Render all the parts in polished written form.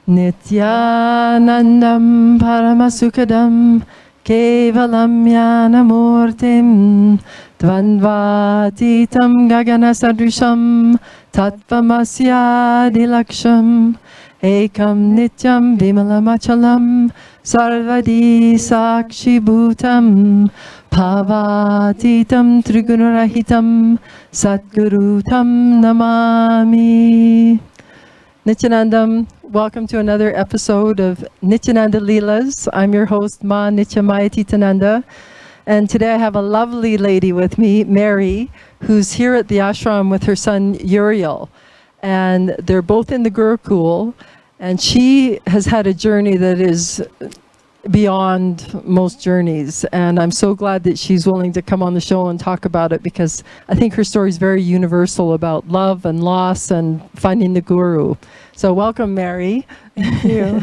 Nithyanandam Paramasukadam Kevalam Yanamurtim Dvandvatitam Gagana Sadrisham Tattvamasya Dilaksham Ekam Nityam Vimalamachalam Sarvadi Sakshi Bhutam Bhavatitam Trigunarahitam Satgurutam Namami. Nithyanandam, welcome to another episode of Nithyananda Leelas. I'm your host, Ma Nithya Mayatitananda. And today I have a lovely lady with me, Mary, who's here at the ashram with her son, Uriel. And they're both in the Gurukul. And she has had a journey that is beyond most journeys. And I'm so glad that she's willing to come on the show and talk about it, because I think her story is very universal about love and loss and finding the guru. So welcome, Mary. Thank you.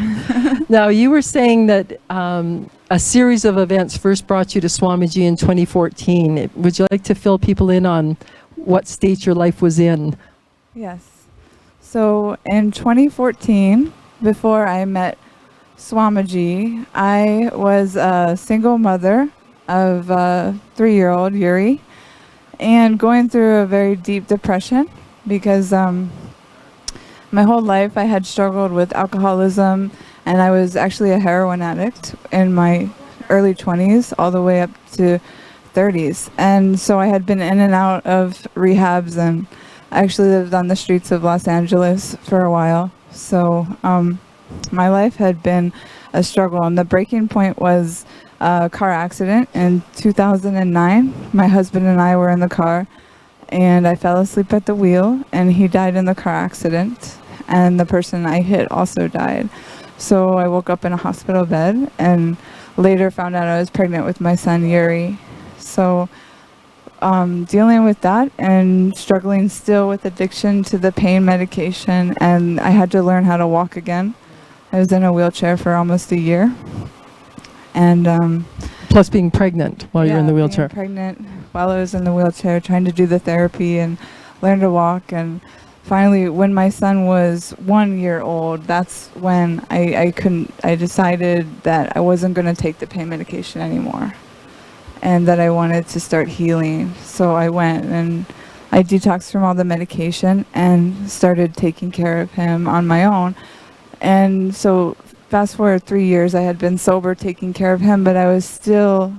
Now, you were saying that a series of events first brought you to Swamiji in 2014. Would you like to fill people in on what state your life was in? Yes. So in 2014, before I met Swamiji, I was a single mother of a 3-year-old, Yuri, and going through a very deep depression because my whole life I had struggled with alcoholism, and I was actually a heroin addict in my early 20s all the way up to 30s. And so I had been in and out of rehabs, and I actually lived on the streets of Los Angeles for a while. So my life had been a struggle, and the breaking point was a car accident in 2009. My husband and I were in the car, and I fell asleep at the wheel, and he died in the car accident, and the person I hit also died. So I woke up in a hospital bed, and later found out I was pregnant with my son, Yuri. So dealing with that and struggling still with addiction to the pain medication, and I had to learn how to walk again. I was in a wheelchair for almost a year. And plus being pregnant while you're in the wheelchair. Being pregnant while I was in the wheelchair, trying to do the therapy and learn to walk. And finally, when my son was 1 year old, that's when I decided that I wasn't going to take the pain medication anymore, and that I wanted to start healing. So I went and I detoxed from all the medication and started taking care of him on my own. And so fast forward 3 years, I had been sober, taking care of him, but I was still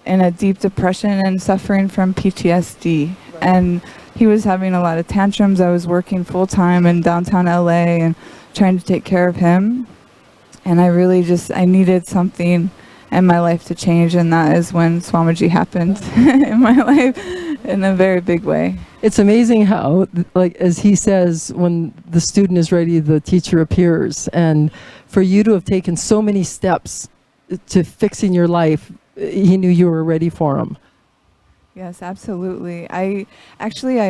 in a deep depression and suffering from PTSD. Right. And he was having a lot of tantrums. I was working full time in downtown LA and trying to take care of him. And I really I needed something in my life to change, and that is when Swamiji happened in my life in a very big way. It's amazing how, like, as he says, when the student is ready, the teacher appears. And for you to have taken so many steps to fixing your life, he knew you were ready for him. Yes, absolutely. I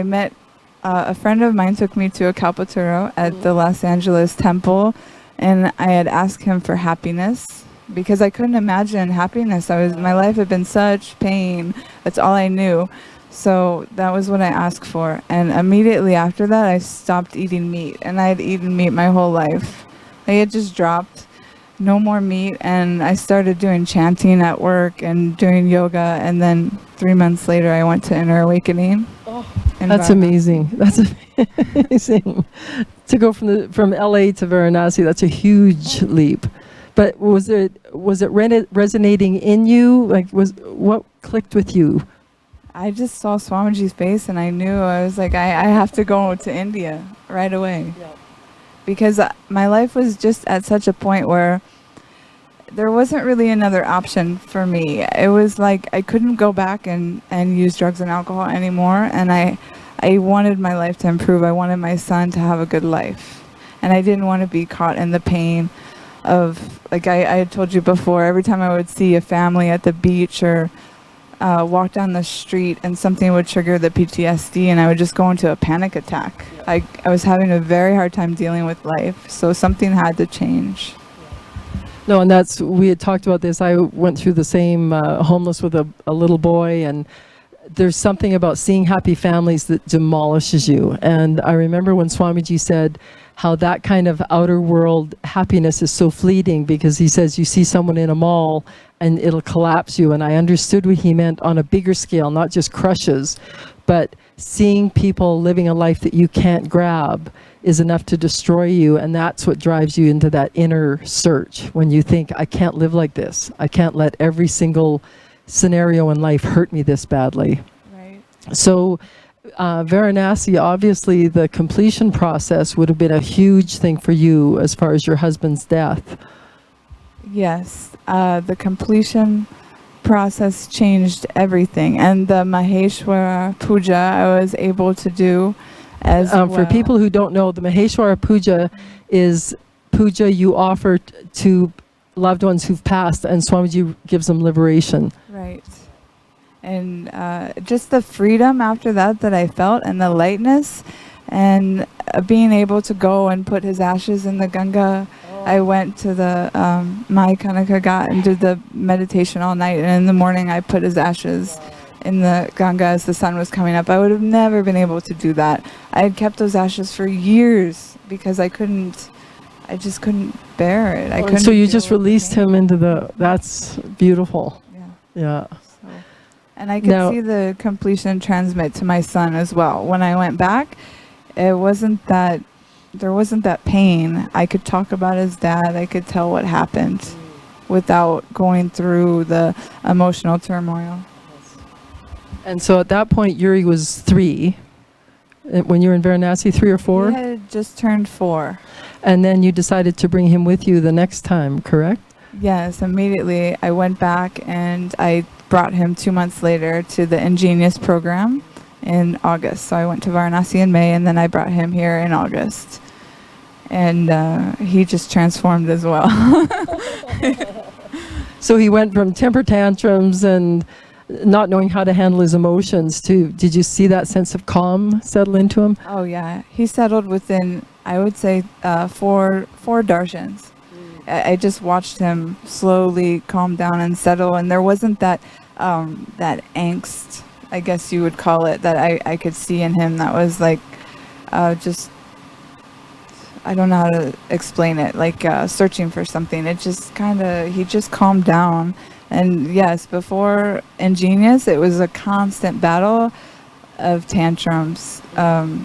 met a friend of mine took me to a Kalpaturo at the Los Angeles temple, and I had asked him for happiness, because I couldn't imagine happiness. My life had been such pain. That's all I knew. So that was what I asked for. And immediately after that, I stopped eating meat. And I had eaten meat my whole life. I had just dropped, no more meat. And I started doing chanting at work and doing yoga. And then 3 months later, I went to Inner Awakening. Oh, that's amazing. That's amazing. To go from LA to Varanasi, that's a huge leap. But was it resonating in you? Like, what clicked with you? I just saw Swamiji's face, and I knew, I was like, I have to go to India right away. Yeah. Because my life was just at such a point where there wasn't really another option for me. It was like I couldn't go back and use drugs and alcohol anymore, and I wanted my life to improve. I wanted my son to have a good life, and I didn't want to be caught in the pain of, like I had told you before, every time I would see a family at the beach or walk down the street, and something would trigger the PTSD, and I would just go into a panic attack. I was having a very hard time dealing with life, so something had to change. No, and we had talked about this. I went through the same homeless with a little boy, and there's something about seeing happy families that demolishes you. And I remember when Swamiji said, how that kind of outer world happiness is so fleeting, because he says you see someone in a mall and it'll collapse you. And I understood what he meant on a bigger scale, not just crushes, but seeing people living a life that you can't grab is enough to destroy you. And that's what drives you into that inner search, when you think, I can't live like this. I can't let every single scenario in life hurt me this badly. Right. So Varanasi, obviously the completion process would have been a huge thing for you as far as your husband's death. Yes, the completion process changed everything, and the Maheshwara Puja I was able to do as well. For people who don't know, the Maheshwara Puja is puja you offer to loved ones who've passed, and Swamiji gives them liberation. Right. And just the freedom after that I felt, and the lightness, and being able to go and put his ashes in the Ganga. I went to the Mahakanaka Ghat and did the meditation all night, and in the morning I put his ashes in the Ganga as the sun was coming up. I would have never been able to do that. I had kept those ashes for years because I just couldn't bear it. I couldn't. So you just released him into that's beautiful. Yeah. So, and I could see the completion transmit to my son as well. When I went back, there wasn't that pain. I could talk about his dad. I could tell what happened without going through the emotional turmoil. And so at that point, Yuri was 3. When you were in Varanasi, 3 or 4? He had just turned 4. And then you decided to bring him with you the next time, correct? Yes, immediately I went back and I brought him 2 months later to the Ingenious program in August. So I went to Varanasi in May, and then I brought him here in August. And he just transformed as well. So he went from temper tantrums and not knowing how to handle his emotions to, did you see that sense of calm settle into him? Oh yeah, he settled within, I would say, 4 darshans. I just watched him slowly calm down and settle, and there wasn't that angst, I guess you would call it, that I could see in him. That was like just, I don't know how to explain it, like searching for something. It just he just calmed down. And yes, before Ingenious, it was a constant battle of tantrums,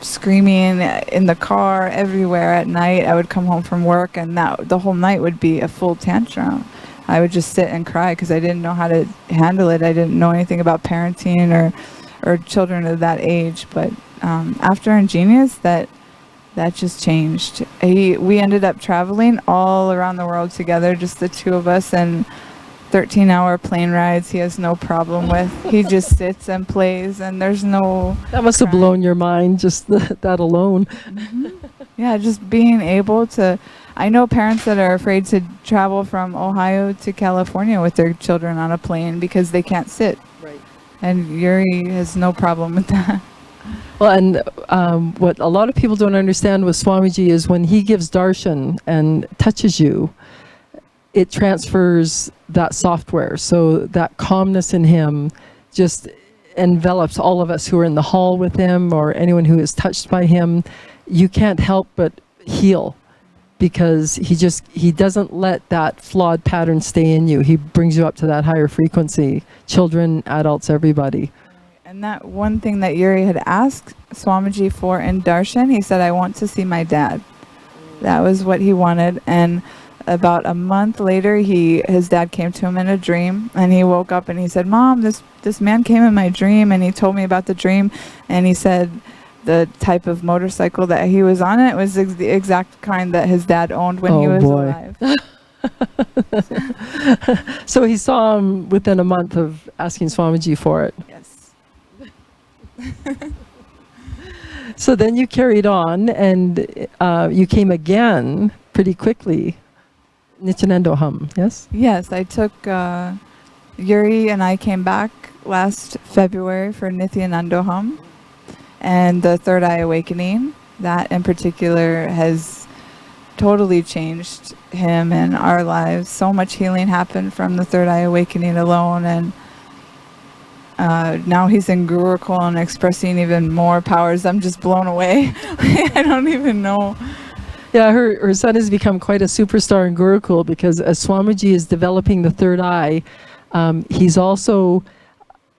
screaming in the car, everywhere at night. I would come home from work, and the whole night would be a full tantrum. I would just sit and cry because I didn't know how to handle it. I didn't know anything about parenting or children of that age. But after Ingenious, that just changed. We ended up traveling all around the world together, just the two of us, and 13-hour plane rides he has no problem with. He just sits and plays, and there's no... That must have blown your mind, just that alone. Mm-hmm. Yeah, just being able to... I know parents that are afraid to travel from Ohio to California with their children on a plane because they can't sit. Right. And Yuri has no problem with that. Well, and what a lot of people don't understand with Swamiji is when he gives darshan and touches you, it transfers that software. So that calmness in him just envelops all of us who are in the hall with him or anyone who is touched by him. You can't help but heal because he doesn't let that flawed pattern stay in you. He brings you up to that higher frequency. Children, adults, everybody. And that one thing that Yuri had asked Swamiji for in darshan, he said, I want to see my dad. That was what he wanted. And about a month later, his dad came to him in a dream, and he woke up and he said, Mom, this man came in my dream, and he told me about the dream, and he said the type of motorcycle that he was on, it was the exact kind that his dad owned when he was alive. So he saw him within a month of asking Swamiji for it. Yes. So then you carried on, and you came again pretty quickly. Nithyananda, yes? Yes, I took Yuri and I came back last February for Nithyananda and the Third Eye Awakening. That in particular has totally changed him and our lives. So much healing happened from the Third Eye Awakening alone, and now he's in Gurukul and expressing even more powers. I'm just blown away. I don't even know. Yeah, her son has become quite a superstar in Gurukul because as Swamiji is developing the third eye, he's also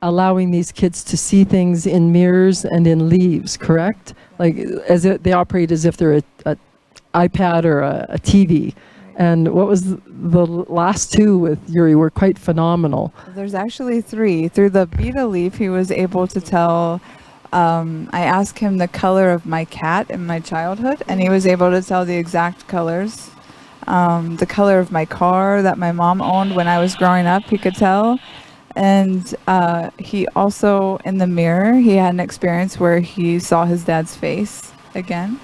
allowing these kids to see things in mirrors and in leaves, correct? Like they operate as if they're a iPad or a TV. And what was the last two with Yuri were quite phenomenal. There's actually 3. Through the beta leaf, he was able to tell. I asked him the color of my cat in my childhood, and he was able to tell the exact colors. The color of my car that my mom owned when I was growing up, he could tell. And he also, in the mirror, he had an experience where he saw his dad's face again.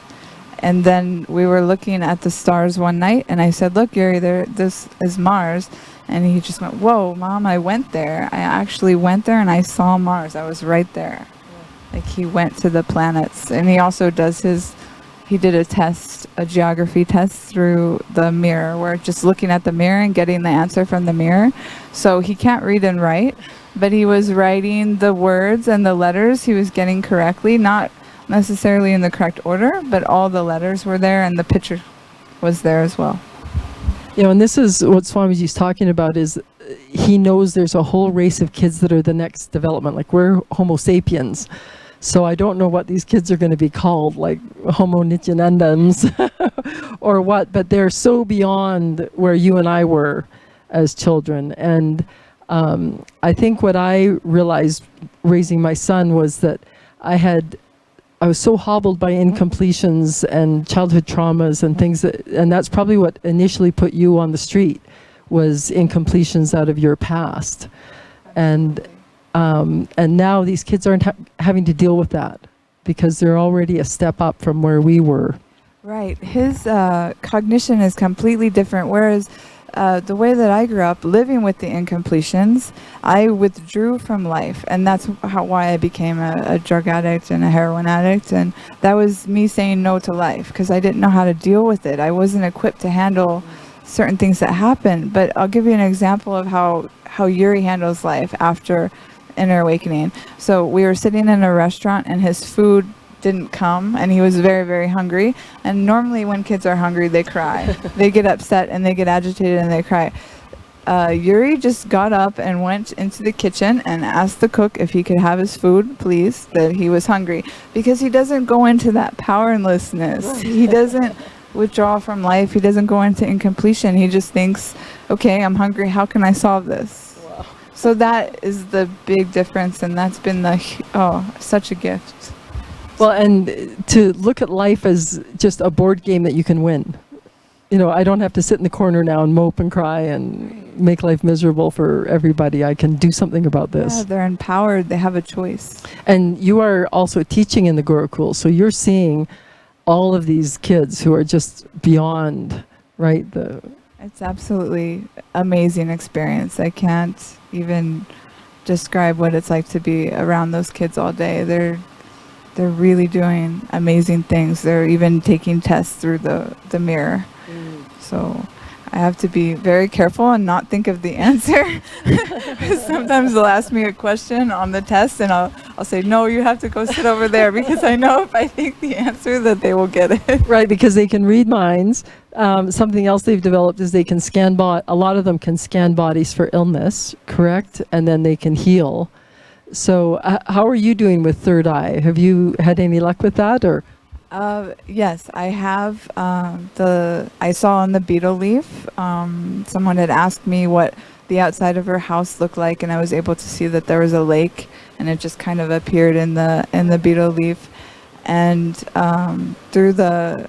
And then we were looking at the stars one night, and I said, "Look, Yuri, this is Mars." And he just went, "Whoa, Mom, I went there. I actually went there, and I saw Mars. I was right there." Like, he went to the planets. And he also he did a test, a geography test through the mirror, where just looking at the mirror and getting the answer from the mirror. So he can't read and write, but he was writing the words and the letters he was getting correctly, not necessarily in the correct order, but all the letters were there and the picture was there as well. You know, and this is what Swamiji's talking about, is he knows there's a whole race of kids that are the next development. Like, we're Homo sapiens. So I don't know what these kids are going to be called, like Homo Nithyanandams or what, but they're so beyond where you and I were as children. And I think what I realized raising my son was that I was so hobbled by incompletions and childhood traumas and things and that's probably what initially put you on the street, was incompletions out of your past. And now these kids aren't having to deal with that because they're already a step up from where we were. Right. His cognition is completely different, whereas the way that I grew up, living with the incompletions, I withdrew from life, and that's why I became a drug addict and a heroin addict, and that was me saying no to life because I didn't know how to deal with it. I wasn't equipped to handle certain things that happened. But I'll give you an example of how Yuri handles life after Inner Awakening. So we were sitting in a restaurant, and his food didn't come, and he was very, very hungry. And normally when kids are hungry, they cry. They get upset and they get agitated and they cry. Yuri just got up and went into the kitchen and asked the cook if he could have his food, please, that he was hungry. Because he doesn't go into that powerlessness. He doesn't withdraw from life. He doesn't go into incompletion. He just thinks, okay, I'm hungry. How can I solve this? Wow. So that is the big difference, and that's been such a gift. Well, and to look at life as just a board game that you can win. You know, I don't have to sit in the corner now and mope and cry and make life miserable for everybody. I can do something about this. Yeah, they're empowered. They have a choice. And you are also teaching in the Gurukul, so you're seeing all of these kids who are just beyond, right? It's absolutely amazing experience. I can't even describe what it's like to be around those kids all day. They're really doing amazing things. They're even taking tests through the mirror. So I have to be very careful and not think of the answer. Sometimes they'll ask me a question on the test, and I'll say, no, you have to go sit over there, because I know if I think the answer that they will get it. Right, because they can read minds. Something else they've developed is they can scan a lot of them can scan bodies for illness, correct? And then they can heal. So how are you doing with third eye? Have you had any luck with that, or? Yes, I have. I saw on the beetle leaf, someone had asked me what the outside of her house looked like, and I was able to see that there was a lake, and it just kind of appeared in the beetle leaf. And through the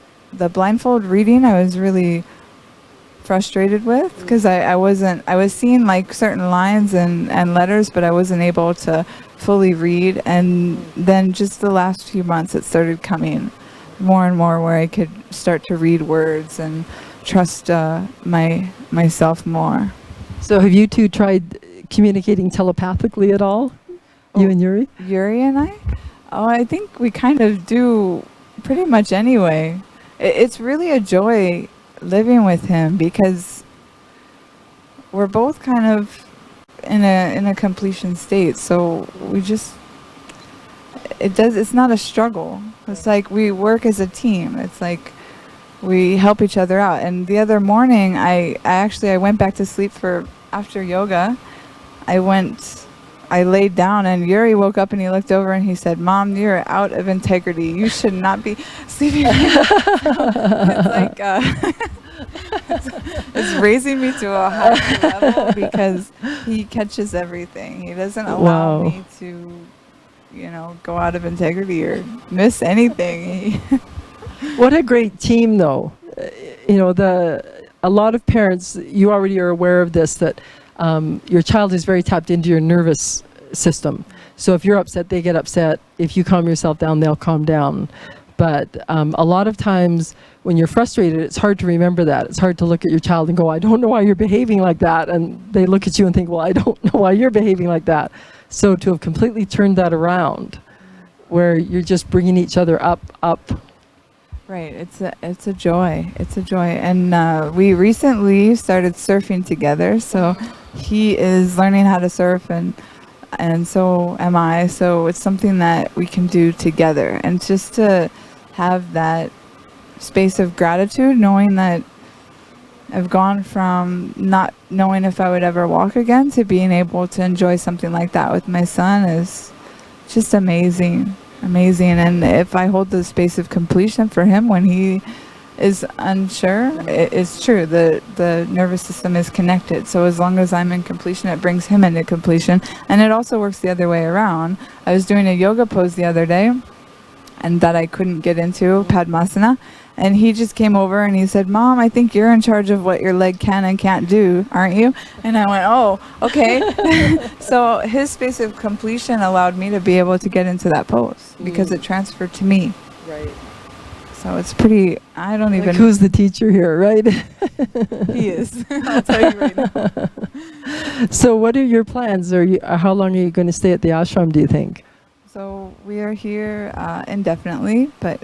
blindfold reading, I was really frustrated with, because I was seeing like certain lines and letters, but I wasn't able to fully read. And then just the last few months, it started coming more and more, where I could start to read words and trust myself more. So have you two tried communicating telepathically at all? You and Yuri? Yuri and I? Oh, I think we kind of do pretty much anyway. It's really a joy living with him, because we're both kind of in a completion state. So we just, it's not a struggle. It's like we work as a team. It's like we help each other out. And the other morning, I went back to sleep after yoga. I laid down, and Yuri woke up and he looked over and he said, "Mom, you're out of integrity. You should not be sleeping." It's like it's raising me to a higher level because he catches everything. He doesn't allow me to, go out of integrity or miss anything. What a great team, though. A lot of parents, you already are aware of this, that your child is very tapped into your nervous system. So if you're upset, they get upset. If you calm yourself down, they'll calm down. But a lot of times when you're frustrated, it's hard to remember that. It's hard to look at your child and go, "I don't know why you're behaving like that." And they look at you and think, "Well, I don't know why you're behaving like that." So to have completely turned that around, where you're just bringing each other up. Right. It's a joy. It's a joy. And we recently started surfing together. So he is learning how to surf, and so am I. So it's something that we can do together. And just to have that space of gratitude, knowing that I've gone from not knowing if I would ever walk again to being able to enjoy something like that with my son is just amazing. And if I hold the space of completion for him when he is unsure, it's true. The nervous system is connected. So as long as I'm in completion, it brings him into completion. And it also works the other way around. I was doing a yoga pose the other day, and that I couldn't get into, Padmasana. And he just came over and he said, "Mom, I think you're in charge of what your leg can and can't do, aren't you?" And I went, "Oh, okay." So his space of completion allowed me to be able to get into that pose because it transferred to me. Right. So it's pretty, I don't even... Who's the teacher here, right? He is. I'll tell you right now. So what are your plans? How long are you going to stay at the ashram, do you think? So we are here indefinitely, but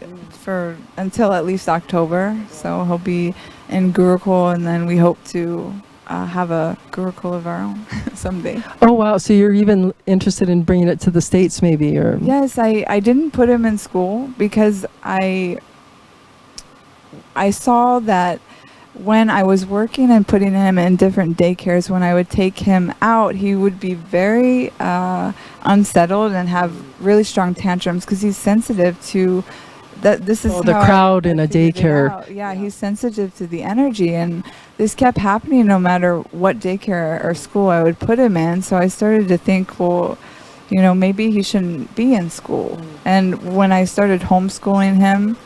until at least October. So he'll be in Gurukul, and then we hope to have a Gurukul of our own someday. Oh, wow. So you're even interested in bringing it to the States maybe? Or Yes, I didn't put him in school because I saw that when I was working and putting him in different daycares, when I would take him out, he would be very unsettled and have really strong tantrums because he's sensitive to that. This is the crowd in a daycare. Yeah, he's sensitive to the energy, and this kept happening no matter what daycare or school I would put him in. So I started to think, well, maybe he shouldn't be in school. And when I started homeschooling him,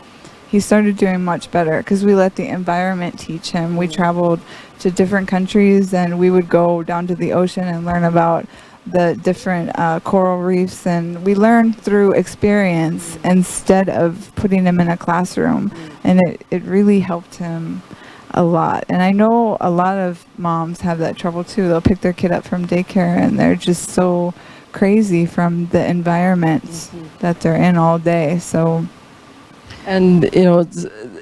he started doing much better because we let the environment teach him. We traveled to different countries, and we would go down to the ocean and learn about the different coral reefs, and we learned through experience instead of putting him in a classroom, and it really helped him a lot. And I know a lot of moms have that trouble too. They'll pick their kid up from daycare and they're just so crazy from the environment that they're in all day. So, and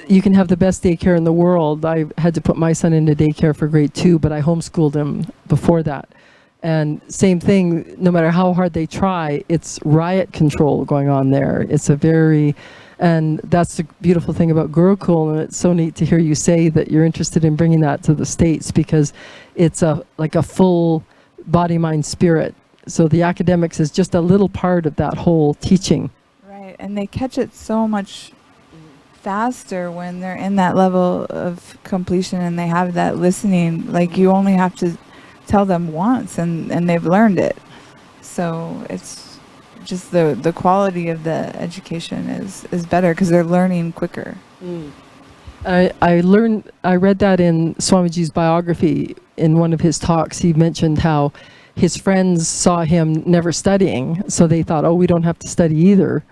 you can have the best daycare in the world. I had to put my son into daycare for grade 2, but I homeschooled him before that. And same thing, no matter how hard they try, it's riot control going on there. And that's the beautiful thing about Gurukul, and it's so neat to hear you say that you're interested in bringing that to the States, because it's like a full body, mind, spirit. So the academics is just a little part of that whole teaching. Right, and they catch it so much faster when they're in that level of completion and they have that listening. Like, you only have to tell them once and they've learned it. So it's just the quality of the education is better because they're learning quicker. I read that in Swamiji's biography. In one of his talks, he mentioned how his friends saw him never studying, so they thought, oh, we don't have to study either.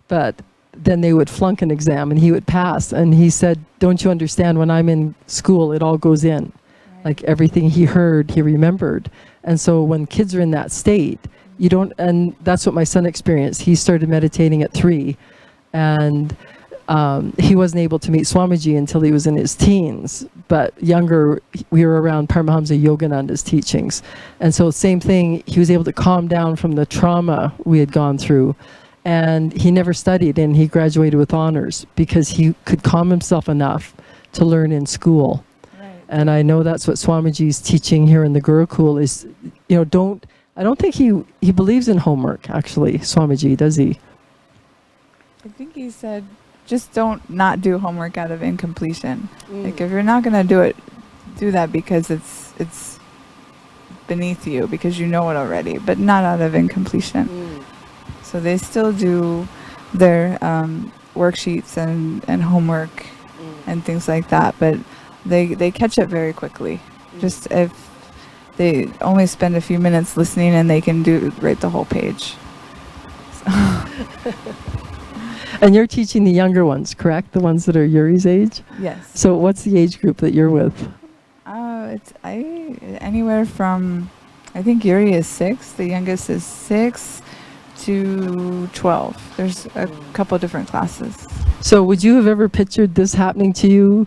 But then they would flunk an exam and he would pass. And he said, don't you understand, when I'm in school, it all goes in. Like everything he heard, he remembered. And so when kids are in that state, you don't, and that's what my son experienced. He started meditating at 3, and he wasn't able to meet Swamiji until he was in his teens. But younger, we were around Paramahamsa Yogananda's teachings. And so same thing, he was able to calm down from the trauma we had gone through. And he never studied, and he graduated with honors because he could calm himself enough to learn in school. Right. And I know that's what Swamiji's teaching here in the Gurukul is, I don't think he believes in homework, actually, Swamiji, does he? I think he said, just don't not do homework out of incompletion. Like if you're not going to do that because it's beneath you, because you know it already, but not out of incompletion. So they still do their worksheets and homework and things like that, but they catch up very quickly. Just if they only spend a few minutes listening, and they can write the whole page. And you're teaching the younger ones, correct? The ones that are Yuri's age? Yes. So what's the age group that you're with? It's anywhere from, I think Yuri is 6, the youngest is 6 to 12. There's a couple different classes. So would you have ever pictured this happening to you?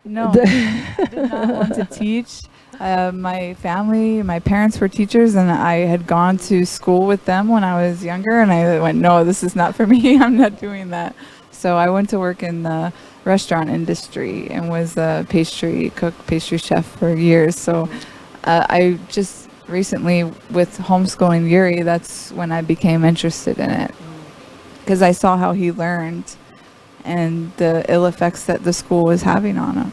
No, I did not want to teach. My parents were teachers, and I had gone to school with them when I was younger, and I went, no, this is not for me. I'm not doing that. So I went to work in the restaurant industry and was a pastry chef for years. So I just recently, with homeschooling Yuri, that's when I became interested in it, because I saw how he learned and the ill effects that the school was having on him.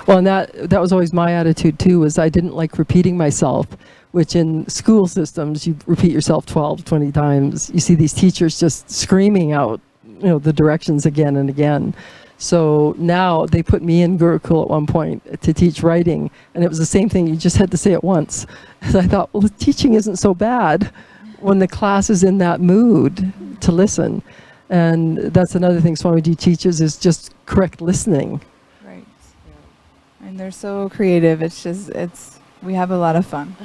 Well, and that was always my attitude too, was I didn't like repeating myself, which in school systems, you repeat yourself 12, 20 times. You see these teachers just screaming out, the directions again and again. So now they put me in Gurukul at one point to teach writing, and it was the same thing. You just had to say it once. And I thought, well, the teaching isn't so bad when the class is in that mood to listen. And that's another thing Swamiji teaches, is just correct listening. Right. And they're so creative. We have a lot of fun.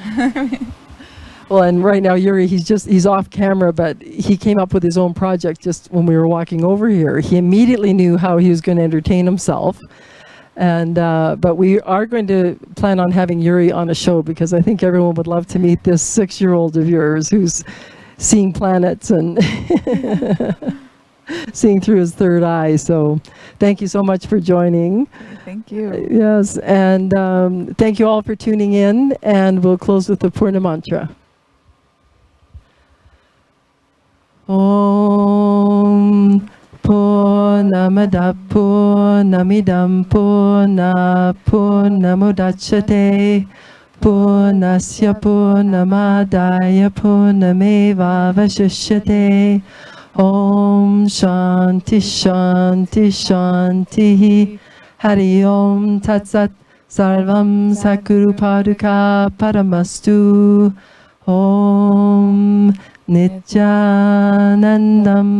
Well, and right now Yuri, he's off camera, but he came up with his own project just when we were walking over here. He immediately knew how he was going to entertain himself. And but we are going to plan on having Yuri on a show, because I think everyone would love to meet this 6-year-old of yours who's seeing planets and seeing through his third eye. So thank you so much for joining. Thank you. Yes, and thank you all for tuning in, and we'll close with the Purna Mantra. Om Purnamada Purnamidam Purnamudachyate Purnasya Purnamadaya Purnamevavashishyate. Om Shanti Shanti Shanti. Hari Om Tat Sat. Sarvam Sakuru Paduka Paramastu. Om Nithyanandam.